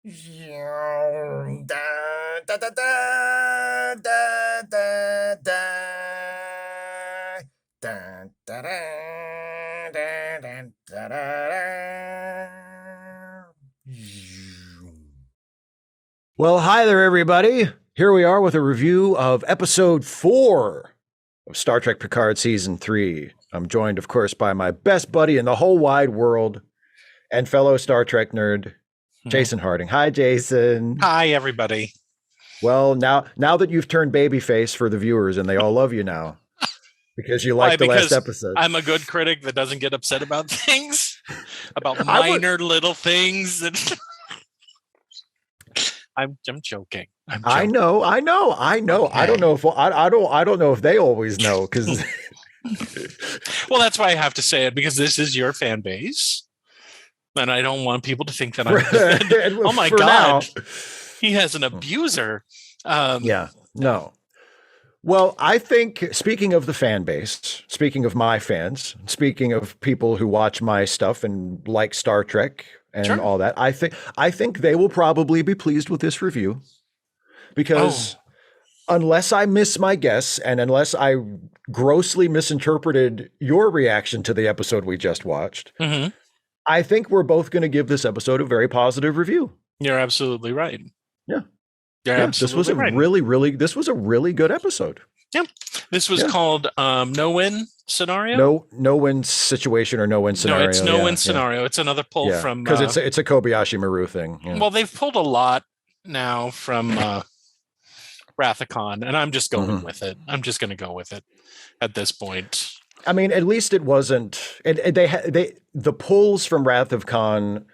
Da, da, da, da, da, da, da. Da, da, da, da, da, da, da. Well, hi there, everybody. Here we are with a review of episode 4 of Star Trek Picard Season 3. I'm joined, of course, by my best buddy in the whole wide world and fellow Star Trek nerd, Jason Harding. Hi, Jason. Hi, everybody. Well, now that you've turned babyface for the viewers and they all love you now because you Why? liked the last Because episode. I'm a good critic that doesn't get upset about things, about I would- minor little things. That I'm joking. I know. Okay. I don't know if I don't know if they always know because Well, that's why I have to say it, because this is your fan base, and I don't want people to think that I'm. Oh my God, he has an abuser. Yeah, no. Well, I think, speaking of the fan base, speaking of my fans, speaking of people who watch my stuff and like Star Trek and Sure. all that, I think they will probably be pleased with this review because unless I miss my guess and unless I grossly misinterpreted your reaction to the episode we just watched, Mm-hmm. I think we're both going to give this episode a very positive review. You're absolutely right. Yeah. You're Yeah, absolutely this was a right. this was a really good episode. This was called no-win scenario. No win situation or no win scenario. No, it's no-win scenario. It's another pull from because it's a Kobayashi Maru thing. Yeah. Well, they've pulled a lot now from Rathacon, and I'm just going with it. I'm just going to go with it at this point. I mean, at least it wasn't. The pulls from Wrath of Khan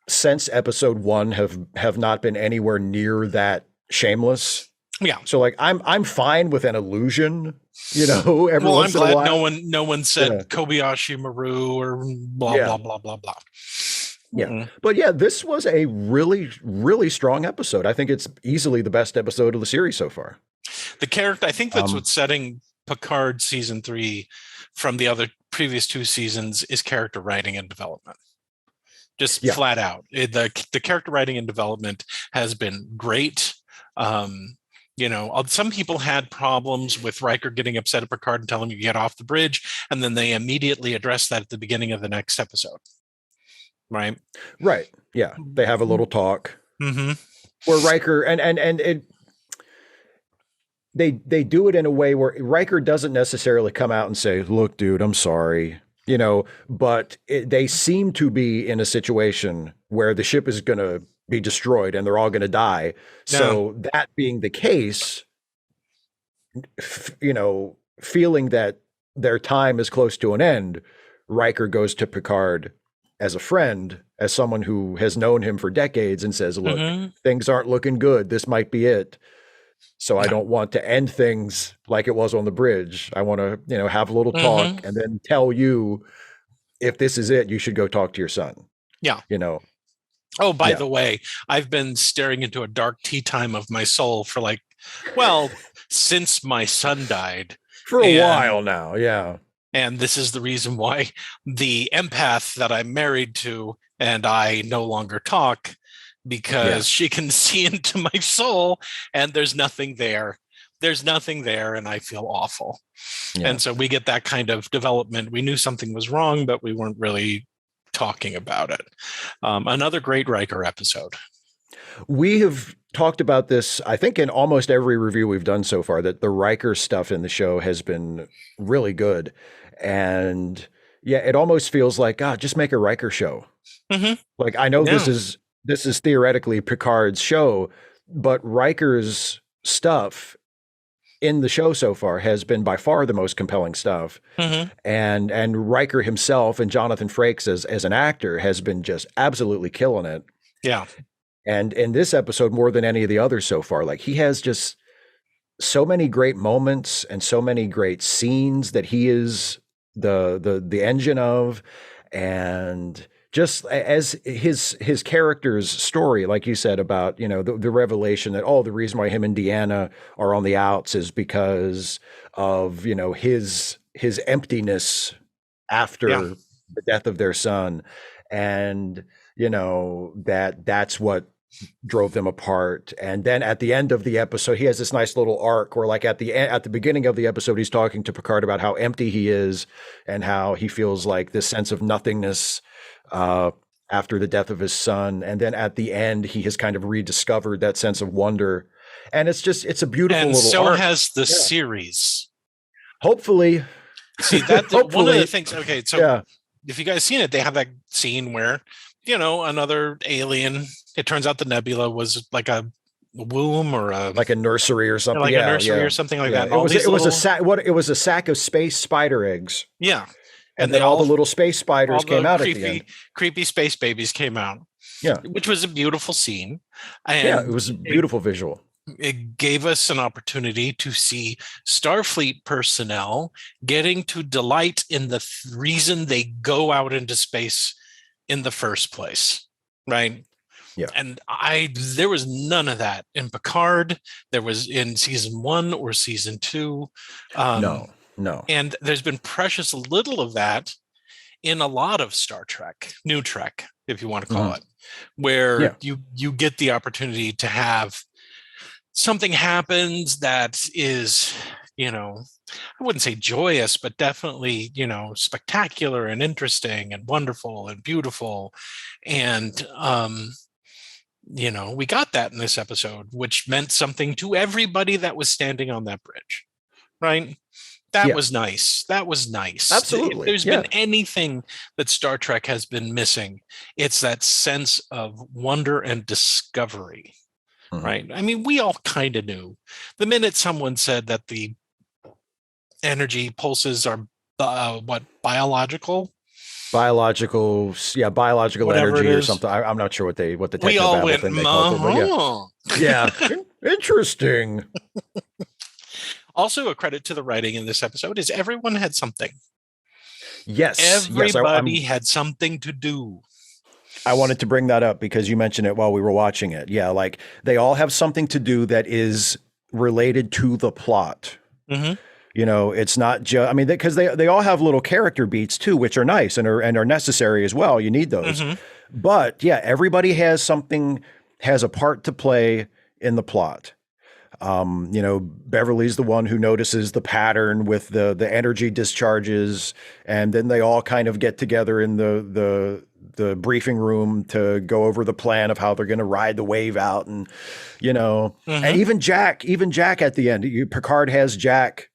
since episode 1 have not been anywhere near that shameless. Yeah. So like I'm fine with an illusion, every Well, I'm once in a glad while. no one said Kobayashi Maru or blah blah blah blah blah. Yeah. Mhm. But yeah, this was a really, really strong episode. I think it's easily the best episode of the series so far. The character, I think that's what's setting Picard season 3 from the other previous 2 seasons, is character writing and development. Just flat out. The character writing and development has been great. Some people had problems with Riker getting upset at Picard and telling him to get off the bridge, and then they immediately address that at the beginning of the next episode. Right. Yeah. They have a little talk where Riker and they do it in a way where Riker doesn't necessarily come out and say, "Look, dude, I'm sorry," but they seem to be in a situation where the ship is going to be destroyed and they're all going to die. No. So that being the case, feeling that their time is close to an end, Riker goes to Picard as a friend, as someone who has known him for decades, and says, "Look, things aren't looking good. This might be it. So I don't want to end things like it was on the bridge. I want to, have a little talk and then tell you if this is it, you should go talk to your son." Yeah. Oh, by the way, I've been staring into a dark tea time of my soul for since my son died. For a while now, yeah. And this is the reason why the empath that I'm married to and I no longer talk, because she can see into my soul and there's nothing there. There's nothing there, and I feel awful. Yeah. And so we get that kind of development. We knew something was wrong, but we weren't really talking about it. Another great Riker episode. We have talked about this, I think, in almost every review we've done so far, that the Riker stuff in the show has been really good. And yeah, it almost feels like, God, just make a Riker show. Like, I know this is theoretically Picard's show, but Riker's stuff in the show so far has been by far the most compelling stuff. And Riker himself and Jonathan Frakes as an actor has been just absolutely killing it. Yeah. And in this episode, more than any of the others so far, like, he has just so many great moments and so many great scenes that he is the engine of, and just as his character's story, like you said about, the revelation that, the reason why him and Deanna are on the outs is because of, his emptiness after the death of their son. And, that's what drove them apart. And then at the end of the episode, he has this nice little arc where, like, at the beginning of the episode, he's talking to Picard about how empty he is and how he feels like this sense of nothingness after the death of his son. And then at the end, he has kind of rediscovered that sense of wonder. And it's a beautiful and little so arc. has the series. Hopefully. See, that one of the things. Okay, so yeah. if you guys seen it, they have that scene where, another alien. It turns out the nebula was like a womb or like a nursery or something, like a nursery or something like that. It was a sack of space spider eggs. Yeah, and then all the little space spiders came out at the end. Creepy space babies came out. Yeah, which was a beautiful scene. And yeah, it was a beautiful visual. It gave us an opportunity to see Starfleet personnel getting to delight in the reason they go out into space in the first place, right? Yeah. And there was none of that in Picard. There was in season 1 or season 2. No. And there's been precious little of that in a lot of Star Trek, New Trek, if you want to call it, where you get the opportunity to have something happens that is, I wouldn't say joyous, but definitely, spectacular and interesting and wonderful and beautiful. And, we got that in this episode, which meant something to everybody that was standing on that bridge, right? That was nice. That was nice. Absolutely. If there's been anything that Star Trek has been missing, it's that sense of wonder and discovery. Right. I mean, we all kind of knew the minute someone said that the energy pulses are biological energy or something. I'm not sure what the technobabble thing they called it. Yeah. Interesting. Also, a credit to the writing in this episode is everyone had something. Yes. Everybody had something to do. I wanted to bring that up because you mentioned it while we were watching it. Yeah, like they all have something to do that is related to the plot. Mm-hmm. It's not just, because they all have little character beats too, which are nice and are necessary as well. You need those. Mm-hmm. But yeah, everybody has a part to play in the plot. Beverly's the one who notices the pattern with the energy discharges, and then they all kind of get together in the briefing room to go over the plan of how they're going to ride the wave out. And, and even Jack at the end, Picard has Jack,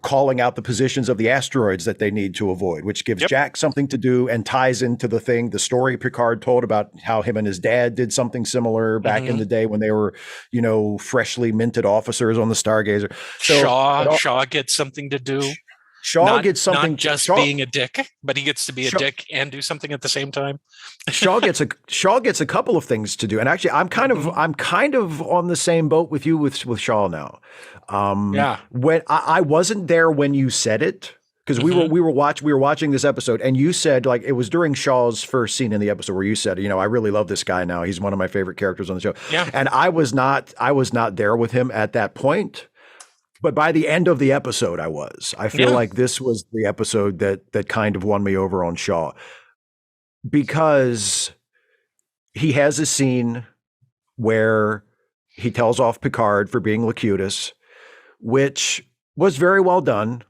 calling out the positions of the asteroids that they need to avoid, which gives Jack something to do and ties into the story Picard told about how him and his dad did something similar back in the day when they were, freshly minted officers on the Stargazer. So Shaw gets something to do. Gets something, not just being a dick, but he gets to be a dick and do something at the same time. Shaw gets a couple of things to do, and actually, I'm kind of on the same boat with you with Shaw now. When I wasn't there when you said it, because we were watching this episode, and you said, like, it was during Shaw's first scene in the episode where you said, I really love this guy now. He's one of my favorite characters on the show. Yeah. And I was not there with him at that point. But by the end of the episode, I was. I feel like this was the episode that kind of won me over on Shaw, because he has a scene where he tells off Picard for being Locutus, which was very well done.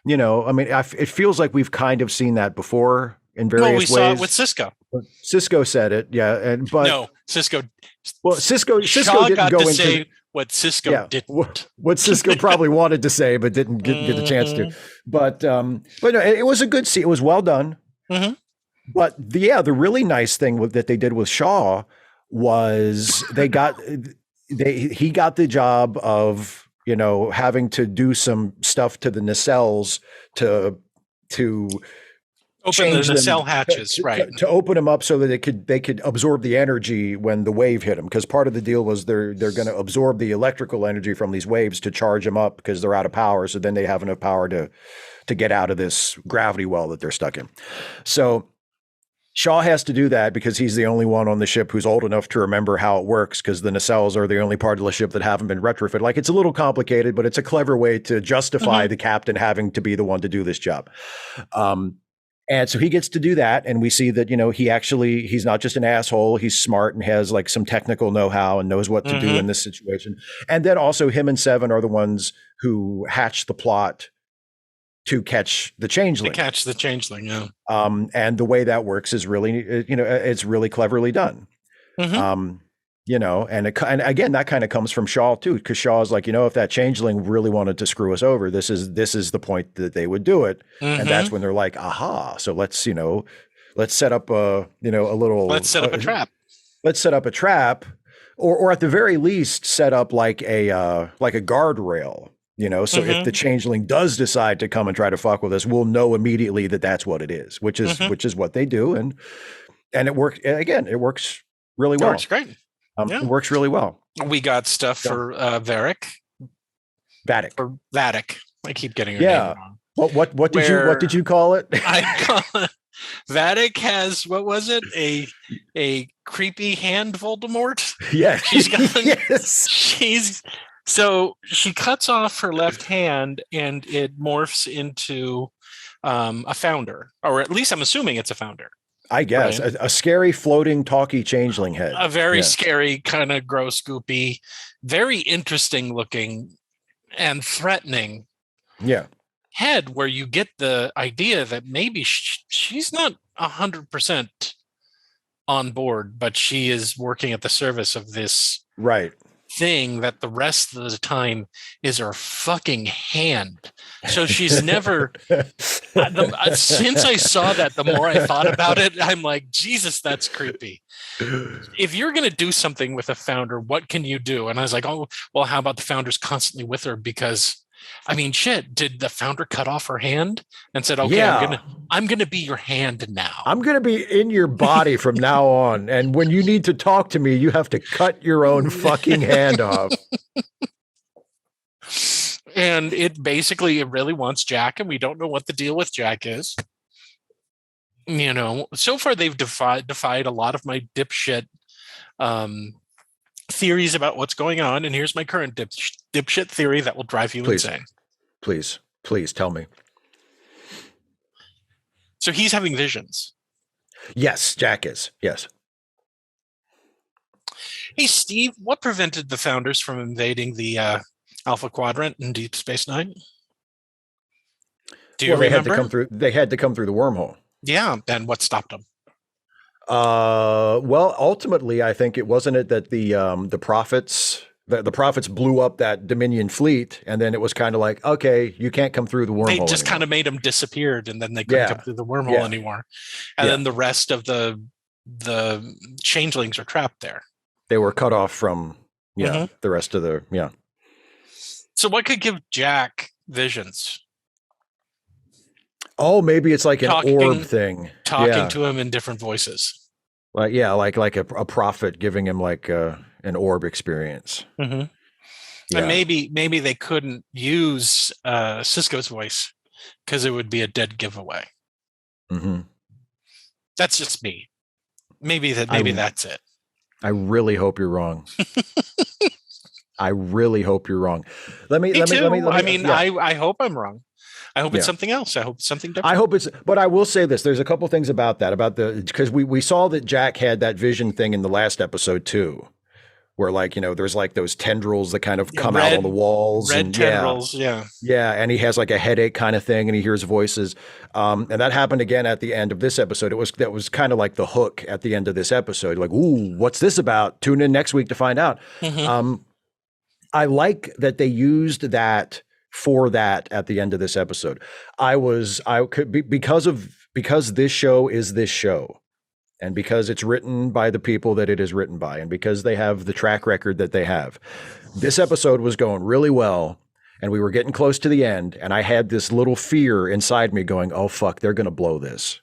It feels like we've kind of seen that before in various ways. We saw it with Sisko. Sisko said it, no, Sisko. Well, Sisko didn't go into what Sisko didn't. What Sisko probably wanted to say, but didn't get the chance to. But no, it was a good scene. It was well done. Mm-hmm. But the really nice thing that they did with Shaw was he got the job of having to do some stuff to the nacelles to open the nacelle hatches, right? To open them up so that they could absorb the energy when the wave hit them. Because part of the deal was they're going to absorb the electrical energy from these waves to charge them up because they're out of power. So then they have enough power to get out of this gravity well that they're stuck in. So Shaw has to do that because he's the only one on the ship who's old enough to remember how it works, because the nacelles are the only part of the ship that haven't been retrofitted. Like, it's a little complicated, but it's a clever way to justify the captain having to be the one to do this job. And so he gets to do that. And we see that, he's not just an asshole. He's smart and has like some technical know-how and knows what to do in this situation. And then also him and Seven are the ones who hatch the plot to catch the changeling. Yeah. And the way that works is really, it's really cleverly done. And again, that kind of comes from Shaw too, because Shaw is like, if that changeling really wanted to screw us over, this is the point that they would do it. And that's when they're like, aha, so let's set up a trap. Let's set up a trap, or at the very least set up like a guardrail, so if the changeling does decide to come and try to fuck with us, we'll know immediately that that's what it is, which is what they do. And it works. Again, it works really well. It works great. It works really well. We got stuff for Vatic. I keep getting her name wrong. What did you call it? I call it Vatic has, what was it? A creepy hand Voldemort? Yeah. She's got so she cuts off her left hand and it morphs into a founder, or at least I'm assuming it's a founder. I guess right? a scary floating talkie changeling head. A very scary, kind of gross, goopy, very interesting looking and threatening head, where you get the idea that maybe she's not 100% on board, but she is working at the service of this thing that the rest of the time is her fucking hand. So she's never since I saw that, the more I thought about it, I'm like, Jesus, that's creepy. If you're going to do something with a founder, what can you do? And I was like, oh, well, how about the founder's constantly with her? Because I mean, shit, did the founder cut off her hand and said, okay, I'm gonna be your hand now. I'm gonna be in your body from now on. And when you need to talk to me, you have to cut your own fucking hand off. And it really wants Jack, and we don't know what the deal with Jack is. So far they've defied a lot of my dipshit theories about what's going on, and here's my current dipshit theory that will drive you insane. Please tell me. So he's having visions. Yes, Jack is. Yes. Hey, Steve, what prevented the founders from invading the Alpha Quadrant in Deep Space Nine? Do you remember? They had to come through the wormhole. Yeah, and what stopped them? Well, ultimately, I think it wasn't it that the prophets blew up that Dominion fleet, and then it was kind of like, okay, you can't come through the wormhole. They just kind of made them disappeared, and then they couldn't come through the wormhole anymore. And then the rest of the changelings are trapped there. They were cut off from the rest of the So what could give Jack visions? Oh, maybe it's like an orb thing. Talking to him in different voices. Like a prophet giving him like an orb experience. Mm-hmm. Yeah. And maybe they couldn't use Cisco's voice because it would be a dead giveaway. Mm-hmm. That's just me. Maybe that's it. I really hope you're wrong. I really hope you're wrong. Let me. I hope I'm wrong. I hope it's something else. I hope it's something different. But I will say this. There's a couple things about because we saw that Jack had that vision thing in the last episode too, where there's like those tendrils that kind of come out on the walls. Red tendrils, yeah. And he has like a headache kind of thing, and he hears voices. And that happened again at the end of this episode. That was kind of like the hook at the end of this episode. Like, ooh, what's this about? Tune in next week to find out. Mm-hmm. I like that they used that for that at the end of this episode. Because this show is this show, and because it's written by the people that it is written by, and because they have the track record that they have, this episode was going really well, and we were getting close to the end, and I had this little fear inside me going, oh fuck, they're gonna blow this.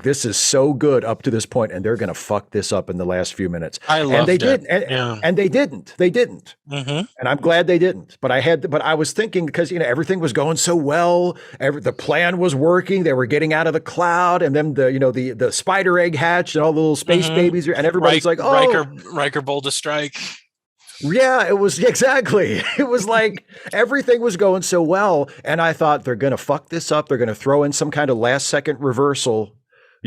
This is so good up to this point, and they're going to fuck this up in the last few minutes. I loved it. And they didn't. They didn't. Mm-hmm. And I'm glad they didn't. But I was thinking, because everything was going so well, the plan was working. They were getting out of the cloud, and then the spider egg hatched, and all the little space babies, and everybody's like, oh, Riker bold a strike. Yeah, it was exactly. It was like everything was going so well. And I thought they're going to fuck this up. They're going to throw in some kind of last second reversal,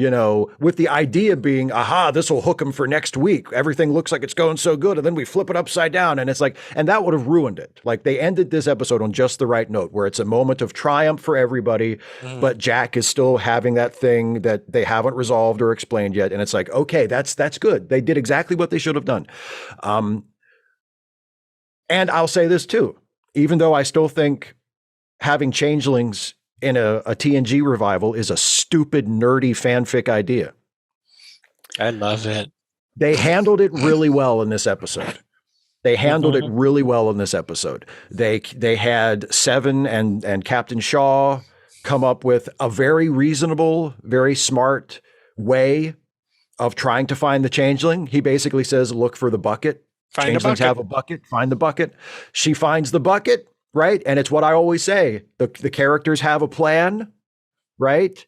with the idea being, aha, this will hook them for next week. Everything looks like it's going so good. And then we flip it upside down. And it's like, and that would have ruined it. Like they ended this episode on just the right note where it's a moment of triumph for everybody. But Jack is still having that thing that they haven't resolved or explained yet. And it's like, okay, that's good. They did exactly what they should have done. And I'll say this too, even though I still think having changelings in a TNG revival is a stupid, nerdy fanfic idea. I love it. They handled it really well in this episode. They handled it really well in this episode. They had Seven and Captain Shaw come up with a very reasonable, very smart way of trying to find the changeling. He basically says, look for the bucket. Changelings have a bucket, find the bucket. She finds the bucket, right? And it's what I always say. The characters have a plan, right?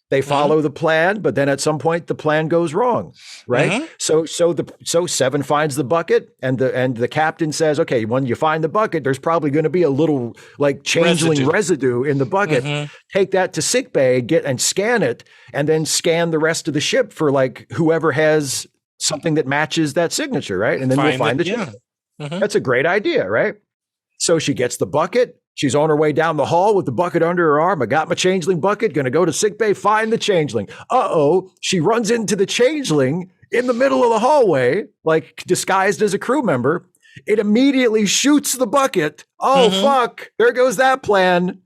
They follow the plan, but then at some point the plan goes wrong, right? So Seven finds the bucket, and the captain says, okay, when you find the bucket, there's probably going to be a little like changeling residue in the bucket. Take that to sickbay, get and scan it, and then scan the rest of the ship for like whoever has something that matches that signature, right? And then we'll find the changeling. That's a great idea, right? So she gets the bucket. She's on her way down the hall with the bucket under her arm. I got my changeling bucket, going to go to sickbay, find the changeling. Uh-oh, she runs into the changeling in the middle of the hallway, like disguised as a crew member. It immediately shoots the bucket. Oh, fuck, there goes that plan,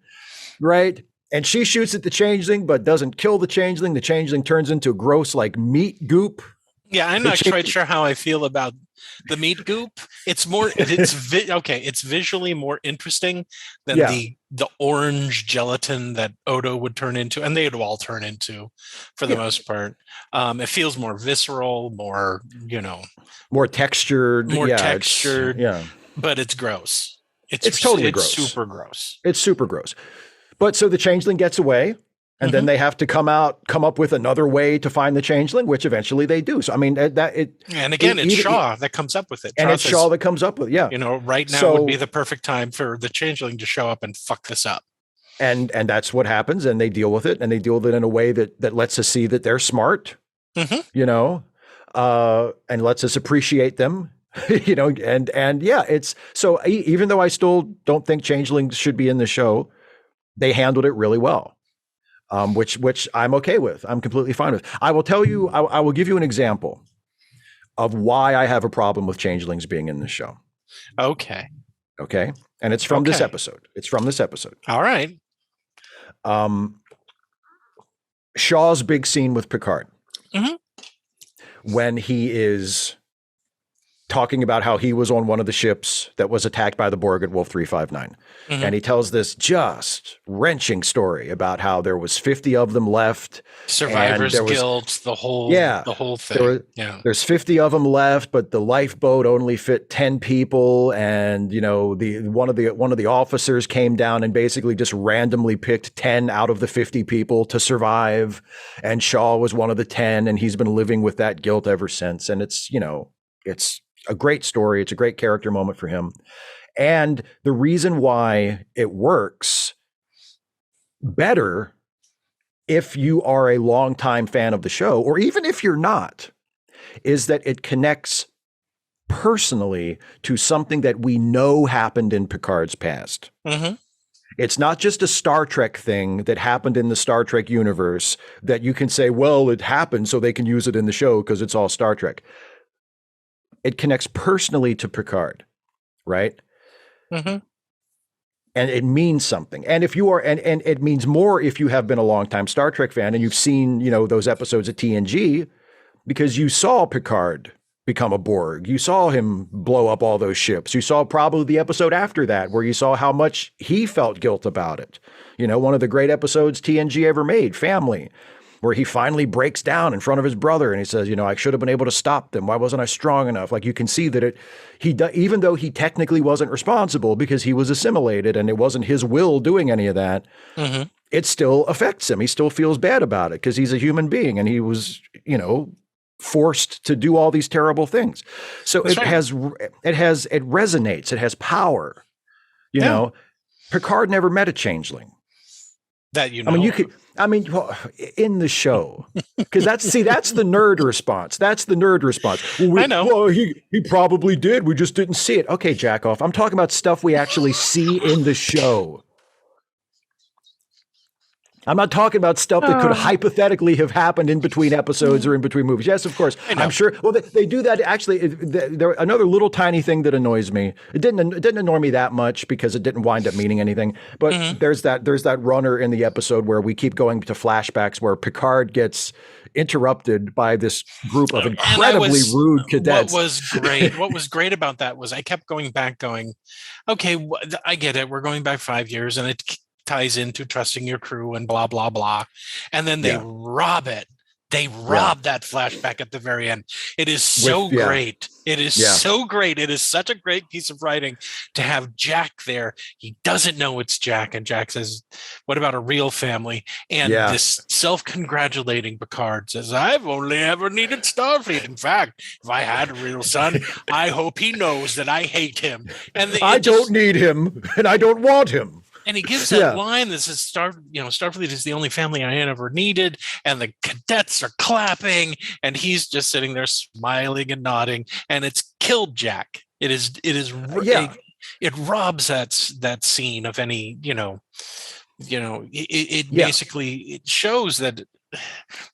right? And she shoots at the changeling, but doesn't kill the changeling. The changeling turns into a gross, like, meat goop. Yeah, I'm not quite sure how I feel about the meat goop. It's more, it's visually more interesting than the orange gelatin that Odo would turn into, and they'd all turn into for the most part. It feels more visceral, more, more textured. But it's gross. It's totally gross. Super gross. It's super gross. But so the changeling gets away. And then they have to come up with another way to find the changeling, which eventually they do. So, I mean, it's Shaw that comes up with it. And it's Shaw that comes up with it. Yeah. Right now would be the perfect time for the changeling to show up and fuck this up. And that's what happens. And they deal with it. And they deal with it in a way that lets us see that they're smart, and lets us appreciate them, it's so even though I still don't think changelings should be in the show, they handled it really well. Which I'm okay with. I'm completely fine with. I will tell you, I will give you an example of why I have a problem with changelings being in the show. Okay. And it's from this episode. All right. Shaw's big scene with Picard. When he is talking about how he was on one of the ships that was attacked by the Borg at Wolf 359. And he tells this just wrenching story about how there was 50 of them left. Survivors Guild, the whole thing. There's 50 of them left, but the lifeboat only fit 10 people. And, one of the officers came down and basically just randomly picked 10 out of the 50 people to survive. And Shaw was one of the 10, and he's been living with that guilt ever since. And it's a great story. It's a great character moment for him. And the reason why it works better if you are a longtime fan of the show, or even if you're not, is that it connects personally to something that we know happened in Picard's past. It's not just a Star Trek thing that happened in the Star Trek universe that you can say, well, it happened so they can use it in the show because it's all Star Trek. It connects personally to Picard, right? And it means something. And if you are, and it means more if you have been a longtime Star Trek fan and you've seen, those episodes of TNG, because you saw Picard become a Borg. You saw him blow up all those ships. You saw probably the episode after that where you saw how much he felt guilt about it. One of the great episodes TNG ever made, Family, where he finally breaks down in front of his brother and he says, I should have been able to stop them. Why wasn't I strong enough? Like, you can see that even though he technically wasn't responsible because he was assimilated and it wasn't his will doing any of that, it still affects him. He still feels bad about it because he's a human being and he was, forced to do all these terrible things. So That's it right. it resonates. It has power. You know, Picard never met a changeling. That well, in the show, because that's the nerd response. That's the nerd response. Well, I know. Well, he probably did. We just didn't see it. Okay, jack off. I'm talking about stuff we actually see in the show. I'm not talking about stuff that could hypothetically have happened in between episodes or in between movies. Yes, of course. I'm sure. Well, they do that. Actually, another little tiny thing that annoys me. It didn't annoy me that much because it didn't wind up meaning anything. But there's that runner in the episode where we keep going to flashbacks where Picard gets interrupted by this group of incredibly rude cadets. What was great about that was I kept going back, okay, I get it. We're going back 5 years, and it ties into trusting your crew and blah, blah, blah. And then they rob it. They rob that flashback at the very end. It is so great. It is so great. It is such a great piece of writing to have Jack there. He doesn't know it's Jack. And Jack says, what about a real family? And this self-congratulating Picard says, I've only ever needed Starfleet. In fact, if I had a real son, I hope he knows that I hate him. And I don't need him, and I don't want him. And he gives that line that says, Starfleet is the only family I ever needed. And the cadets are clapping, and he's just sitting there smiling and nodding. And it's killed Jack. It robs that scene of any, basically, it shows that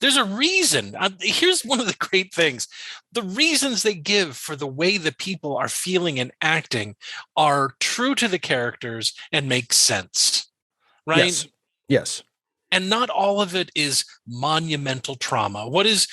there's a reason. Here's one of the great things. The reasons they give for the way the people are feeling and acting are true to the characters and make sense, right? Yes. And not all of it is monumental trauma. What is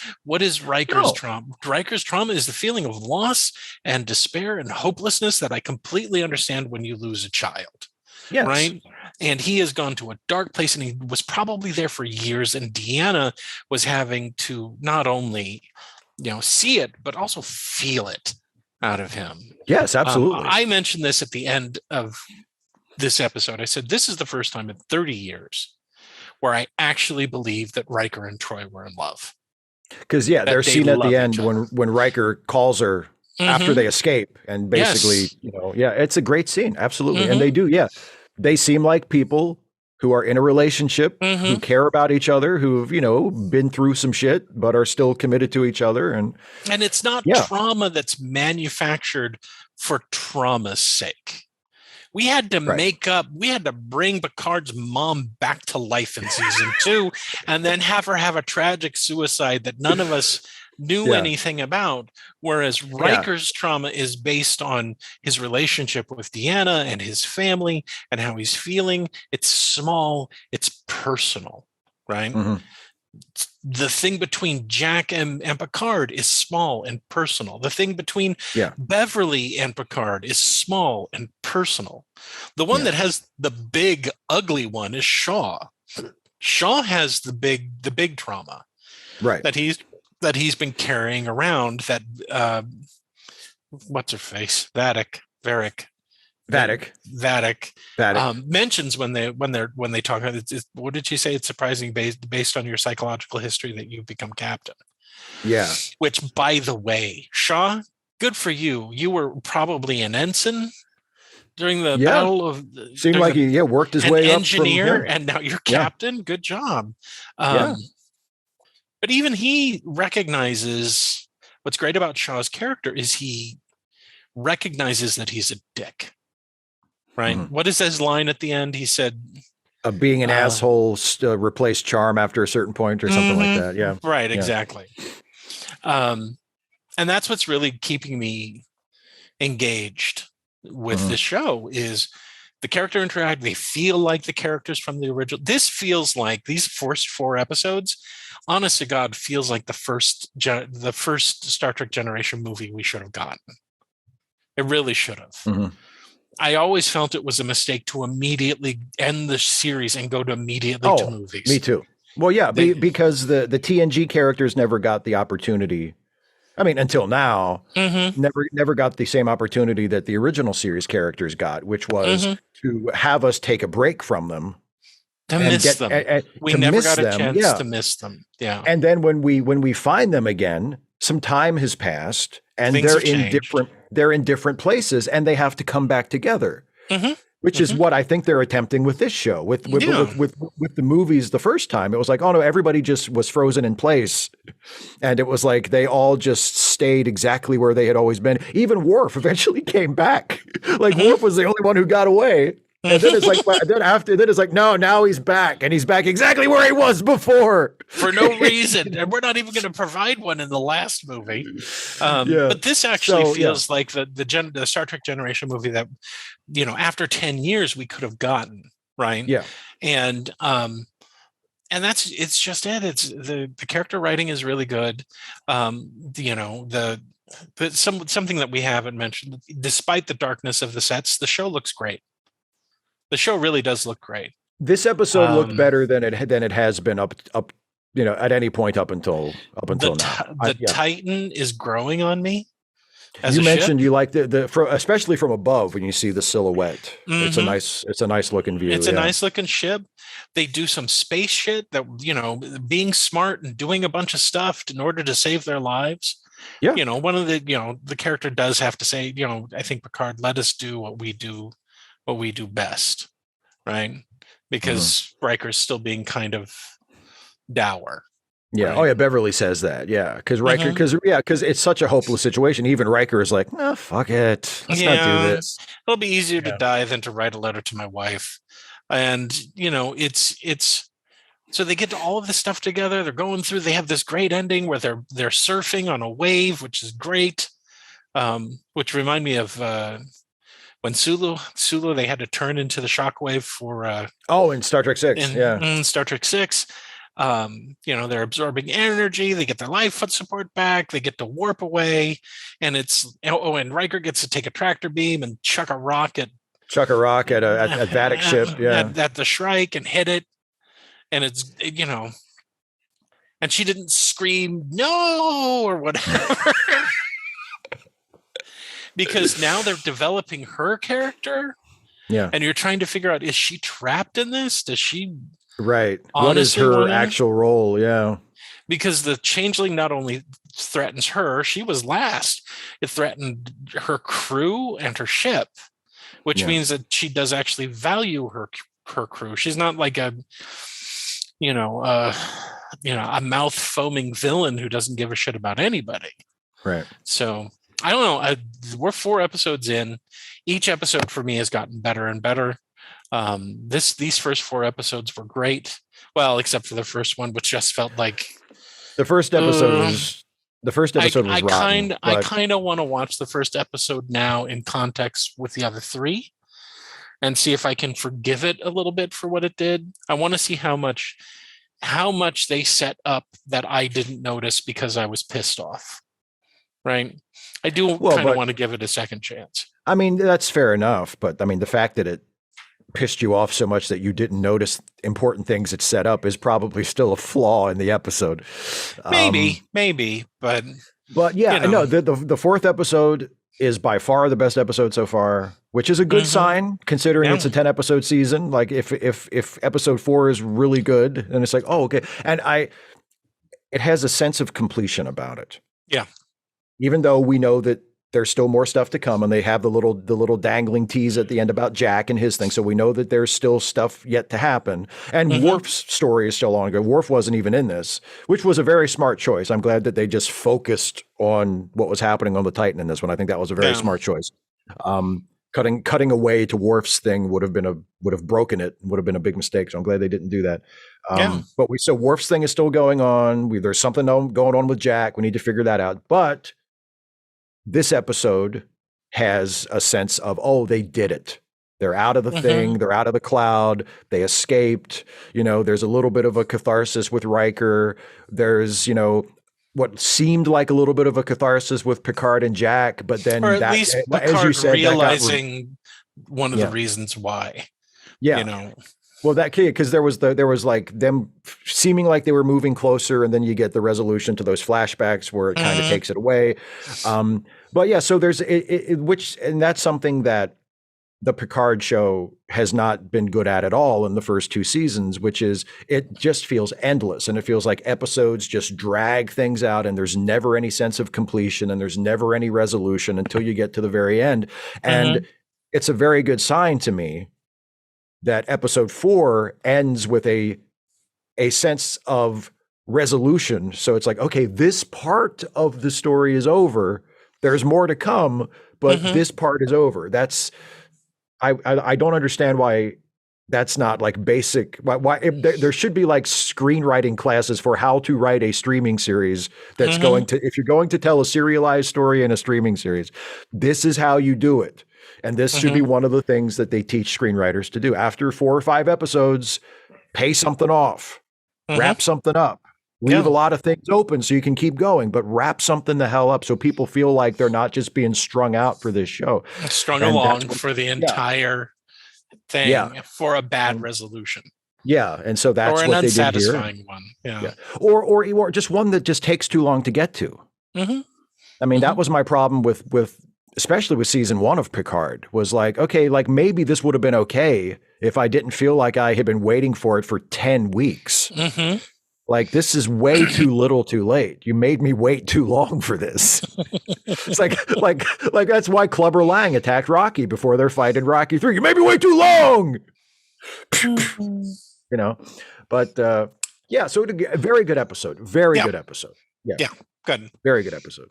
Riker's trauma? Riker's trauma is the feeling of loss and despair and hopelessness that I completely understand when you lose a child. Yes. Right. And he has gone to a dark place, and he was probably there for years. And Deanna was having to not only, see it, but also feel it out of him. Yes, absolutely. I mentioned this at the end of this episode. I said, this is the first time in 30 years where I actually believe that Riker and Troy were in love. Because, they're seen at the end when Riker calls her after they escape. And basically, it's a great scene. Absolutely. And they do. Yeah. They seem like people who are in a relationship, who care about each other, who've, been through some shit, but are still committed to each other. And it's not trauma that's manufactured for trauma's sake. We had to we had to bring Picard's mom back to life in season 2, and then have her have a tragic suicide that none of us knew anything about, whereas Riker's trauma is based on his relationship with Deanna and his family and how he's feeling. It's small, it's personal, right? The thing between Jack and Picard is small and personal. The thing between Beverly and Picard is small and personal. The one that has the big ugly one is Shaw. Shaw has the big trauma, right? That he's been carrying around, that what's her face? Vadic mentions when they talk about it. What did she say? It's surprising based on your psychological history that you've become captain. Yeah. Which, by the way, Shaw, good for you. You were probably an ensign during the battle of. Seemed like he worked his way up. Engineer, and now you're captain. Good job. But even he recognizes, what's great about Shaw's character is he recognizes that he's a dick, right? What is his line at the end? He said, being an asshole replaced charm after a certain point or something like that. Yeah. Right. Exactly. And that's what's really keeping me engaged with the show is the character interact. They feel like the characters from the original. This feels like these first 4 episodes, honest to God, feels like the first Star Trek Generation movie we should have gotten. It really should have. I always felt it was a mistake to immediately end the series and go to immediately to movies. Me too. Well, because the TNG characters never got the opportunity. I mean, until now, never got the same opportunity that the original series characters got, which was to have us take a break from them. To miss them. We never got a chance to miss them. Yeah. And then when we find them again, some time has passed and Things have changed. they're in different places and they have to come back together. Mhm. Which is what I think they're attempting with this show. With Yeah. with the movies the first time, it was like, oh no, everybody just was frozen in place. And it was like they all just stayed exactly where they had always been. Even Worf eventually came back. Like Worf was the only one who got away. And then it's like, then it's like, no, now he's back, and he's back exactly where he was before for no reason, and we're not even going to provide one in the last movie. But this actually feels like the Star Trek Generation movie that, you know, after 10 years we could have gotten, right? Yeah, and it's just it. It's the character writing is really good. You know, something that we haven't mentioned, despite the darkness of the sets, the show looks great. The show really does look great. This episode looked better than it has been up you know, at any point up until now. The Titan is growing on me. You mentioned you like especially from above when you see the silhouette. It's a nice looking view. It's a nice looking ship. They do some space shit that, you know, being smart and doing a bunch of stuff in order to save their lives. Yeah. You know, one of the, you know, the character does have to say, you know, I think Picard, let us do what we do best, right? Because Riker's still being kind of dour. Yeah. Right? Oh yeah. Beverly says that. Yeah. Because Riker, because it's such a hopeless situation. Even Riker is like, no, fuck it. Let's not do this. It'll be easier to die than to write a letter to my wife. And, you know, it's so they get all of this stuff together. They're going through, they have this great ending where they're surfing on a wave, which is great. Which remind me of when Sulu, they had to turn into the shockwave for in Star Trek 6. In Star Trek 6. You know, they're absorbing energy, they get their life support back, they get to warp away, and and Riker gets to take a tractor beam and chuck a rock at Vadic's ship, at the Shrike and hit it, and it's, you know, and she didn't scream no or whatever. Because now they're developing her character. Yeah. And you're trying to figure out, is she trapped in this? Does she? Right. What is her actual role? Yeah. Because the changeling not only threatens her, she was last. It threatened her crew and her ship, which means that she does actually value her crew. She's not like a mouth foaming villain who doesn't give a shit about anybody. Right. So I don't know. We're 4 episodes in. Each episode for me has gotten better and better. These first 4 episodes were great. Well, except for the first one, which just felt like the first episode was rotten. I kind of want to watch the first episode now in context with the other 3 and see if I can forgive it a little bit for what it did. I want to see how much they set up that I didn't notice because I was pissed off. Right. I do kind of want to give it a second chance. I mean, that's fair enough. But I mean, the fact that it pissed you off so much that you didn't notice important things it set up is probably still a flaw in the episode. Maybe, but yeah, you know. No, the 4th episode is by far the best episode so far, which is a good sign considering it's a 10 episode season. Like if episode 4 is really good, then it's like, oh, okay. And it has a sense of completion about it. Yeah. Even though we know that there's still more stuff to come, and they have the little dangling tease at the end about Jack and his thing. So we know that there's still stuff yet to happen. And Worf's story is still ongoing. Worf wasn't even in this, which was a very smart choice. I'm glad that they just focused on what was happening on the Titan in this one. I think that was a very smart choice. Cutting away to Worf's thing would have broken it, would have been a big mistake. So I'm glad they didn't do that. But so Worf's thing is still going on. There's something going on with Jack. We need to figure that out. But this episode has a sense of, oh, they did it. They're out of the thing. They're out of the cloud. They escaped. You know, there's a little bit of a catharsis with Riker. There's, you know, what seemed like a little bit of a catharsis with Picard and Jack, but then or at least Picard, as you said, realizing one of the reasons why. Yeah. You know. Well, that key, because there was like them seeming like they were moving closer, and then you get the resolution to those flashbacks where it kind of takes it away. But yeah, so there's and that's something that the Picard show has not been good at all in the first 2 seasons, which is it just feels endless. And it feels like episodes just drag things out and there's never any sense of completion and there's never any resolution until you get to the very end. And it's a very good sign to me that episode 4 ends with a sense of resolution. So it's like, okay, this part of the story is over. There's more to come, but this part is over. That's, I don't understand why that's not like basic. Why there should be like screenwriting classes for how to write a streaming series that's going to, if you're going to tell a serialized story in a streaming series, this is how you do it. And this should be one of the things that they teach screenwriters to do. After 4 or 5 episodes, pay something off, wrap something up. Leave a lot of things open so you can keep going, but wrap something the hell up so people feel like they're not just being strung out for this show. Strung along for the entire thing for a bad resolution. Yeah, and so that's what they did here. Or an unsatisfying one. Yeah. Or just one that just takes too long to get to. I mean, that was my problem with especially with season 1 of Picard, was like, okay, like maybe this would have been okay if I didn't feel like I had been waiting for it for 10 weeks. Like, this is way too little too late. You made me wait too long for this. It's like that's why Clubber Lang attacked Rocky before their fight in Rocky 3. You made me wait too long. But so a very good episode. Very good episode. Yeah, good. Very good episode.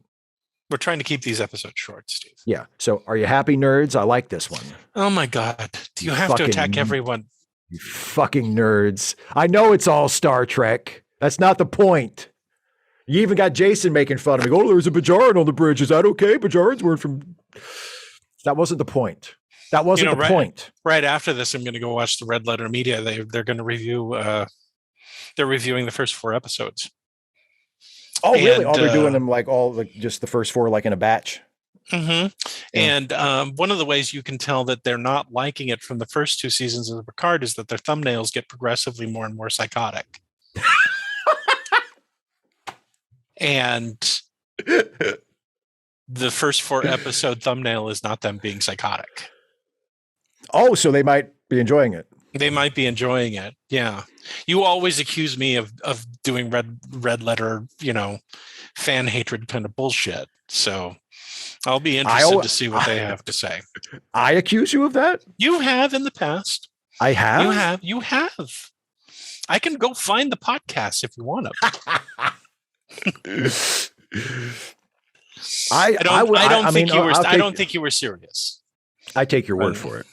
We're trying to keep these episodes short, Steve. Yeah. So are you happy, nerds? I like this one. Oh my God. Do you have to attack everyone? You fucking nerds. I know it's all Star Trek. That's not the point. You even got Jason making fun of me. Oh, there's a Bajaran on the bridge. Is that okay? Bajarans weren't from... That wasn't the point. That wasn't the point. Right after this, I'm going to go watch the Red Letter Media. They're going to review... they're reviewing the first 4 episodes. Oh, really? They're doing them like just the first 4 like in a batch? And one of the ways you can tell that they're not liking it from the first 2 seasons of Picard is that their thumbnails get progressively more and more psychotic. And the first 4 episode thumbnail is not them being psychotic. Oh, so they might be enjoying it. They might be enjoying it. Yeah. You always accuse me of doing red letter, fan hatred kind of bullshit. So I'll be interested to see what they have to say. I accuse you of that? You have in the past. I have? You have. I can go find the podcast if you want to. I don't think you were serious. I take your word for it.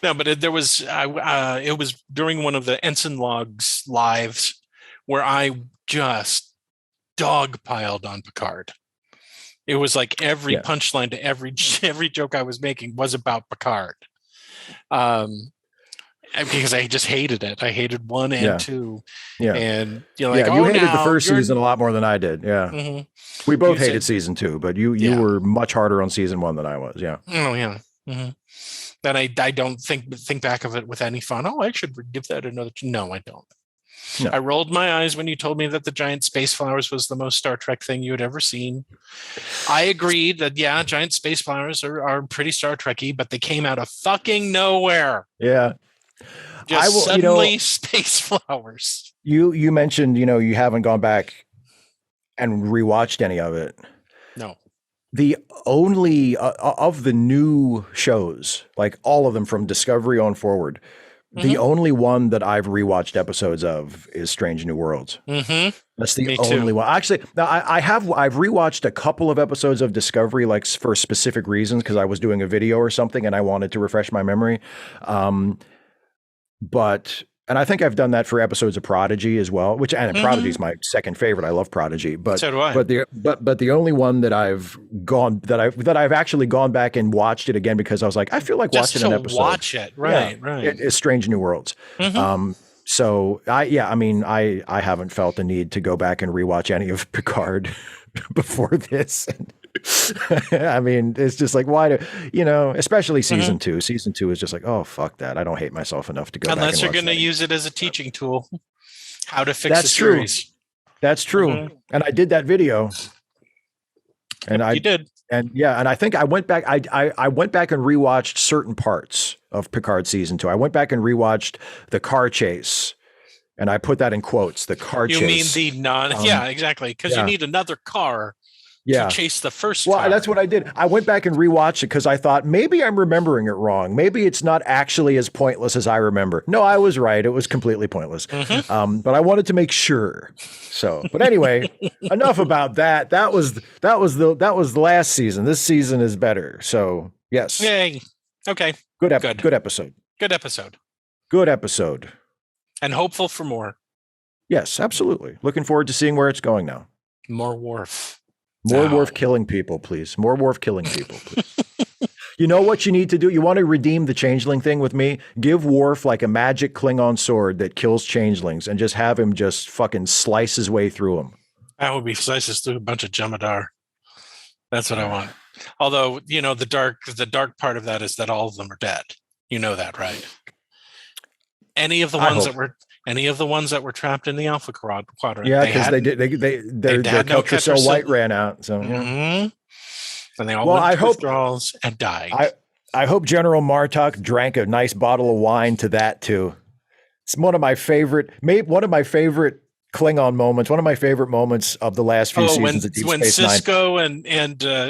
No, but it was during one of the Ensign Logs lives where I just dogpiled on Picard. It was like every punchline to every joke I was making was about Picard. Because I just hated it. I hated 1 and 2. Yeah. And you hated the first season a lot more than I did. Yeah. We both hated season 2, but you were much harder on season 1 than I was. Yeah. Oh yeah. And I don't think back of it with any fun. Oh, I should give that another. No, I don't. No. I rolled my eyes when you told me that the giant space flowers was the most Star Trek thing you had ever seen. I agreed that, giant space flowers are pretty Star Trek-y, but they came out of fucking nowhere. Yeah. Just suddenly space flowers. You mentioned, you haven't gone back and rewatched any of it. No. The only of the new shows, like all of them from Discovery on forward, the only one that I've rewatched episodes of is Strange New Worlds. That's the only one. Actually, now I've rewatched a couple of episodes of Discovery, like for specific reasons, because I was doing a video or something and I wanted to refresh my memory. And I think I've done that for episodes of Prodigy as well, Prodigy is my second favorite. I love Prodigy, but so do I. But the only one that I've actually gone back and watched it again because I was like, I feel like just watching an episode. Watch it, right? It is Strange New Worlds. So I haven't felt the need to go back and rewatch any of Picard before this. I mean, it's just like, why especially season 2. Season 2 is just like, oh, fuck that. I don't hate myself enough to go unless back you're going to use it as a teaching tool. How to fix the series. That's true. And I did that video. And you did. And yeah, and I think I went back. I went back and rewatched certain parts of Picard season 2. I went back and rewatched the car chase, and I put that in quotes. The car You chase. mean the non? Yeah, exactly. Because you need another car to chase the first car. Well, that's what I did. I went back and rewatched it because I thought maybe I'm remembering it wrong. Maybe it's not actually as pointless as I remember. No, I was right. It was completely pointless. But I wanted to make sure. So, but anyway, enough about that. That was the last season. This season is better. So yes. Yay. Okay. Good episode. Good episode. Good episode. And hopeful for more. Yes, absolutely. Looking forward to seeing where it's going now. More Worf. More Worf killing people, please. More Worf killing people, please. You know what you need to do? You want to redeem the changeling thing with me? Give Worf like a magic Klingon sword that kills changelings and just have him just fucking slice his way through them. That would be slices through a bunch of Jemadar. That's what I want. Although, the dark part of that is that all of them are dead. You know that, right? Any of the ones that were trapped in the Alpha Quadrant. Yeah, because their culture cell white ran out. So and they all went through withdrawals and died. I hope General Martok drank a nice bottle of wine to that too. It's one of my favorite Klingon moments. One of my favorite moments of the last few seasons of Deep Space Nine. When Cisco and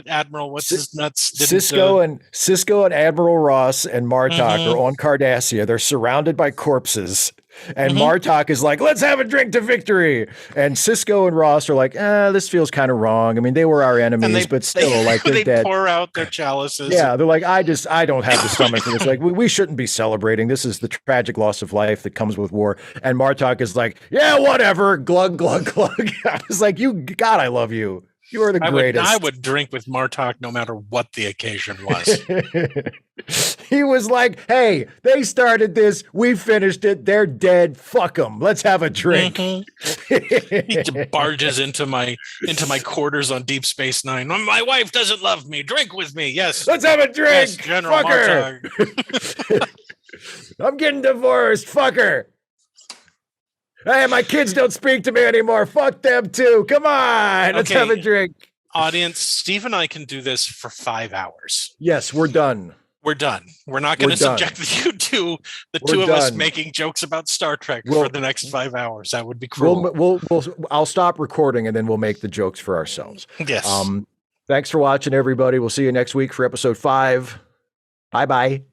Admiral what's his nuts? Cisco and Admiral Ross and Martok are on Cardassia. They're surrounded by corpses. And Martok is like, let's have a drink to victory. And Cisco and Ross are like, this feels kind of wrong. I mean, they were our enemies, but still, like, they're dead. Pour out their chalices. Yeah, they're like, I don't have the stomach for this. Like, we shouldn't be celebrating. This is the tragic loss of life that comes with war. And Martok is like, yeah, whatever. Glug, glug, glug. I was like, God, I love you. You are the greatest. I would drink with Martok no matter what the occasion was. He was like, hey, they started this. We finished it. They're dead. Fuck them. Let's have a drink. He barges into my quarters on Deep Space Nine. My wife doesn't love me. Drink with me. Yes. Let's have a drink. Yes, General Martok. I'm getting divorced. Fucker. Hey, my kids don't speak to me anymore. Fuck them too. Come on. Let's have a drink. Audience, Steve and I can do this for 5 hours. Yes, we're done. We're done. We're not going to subject you to the two of us making jokes about Star Trek for the next 5 hours. That would be cruel. I'll stop recording and then we'll make the jokes for ourselves. Yes. Thanks for watching, everybody. We'll see you next week for episode 5. Bye-bye.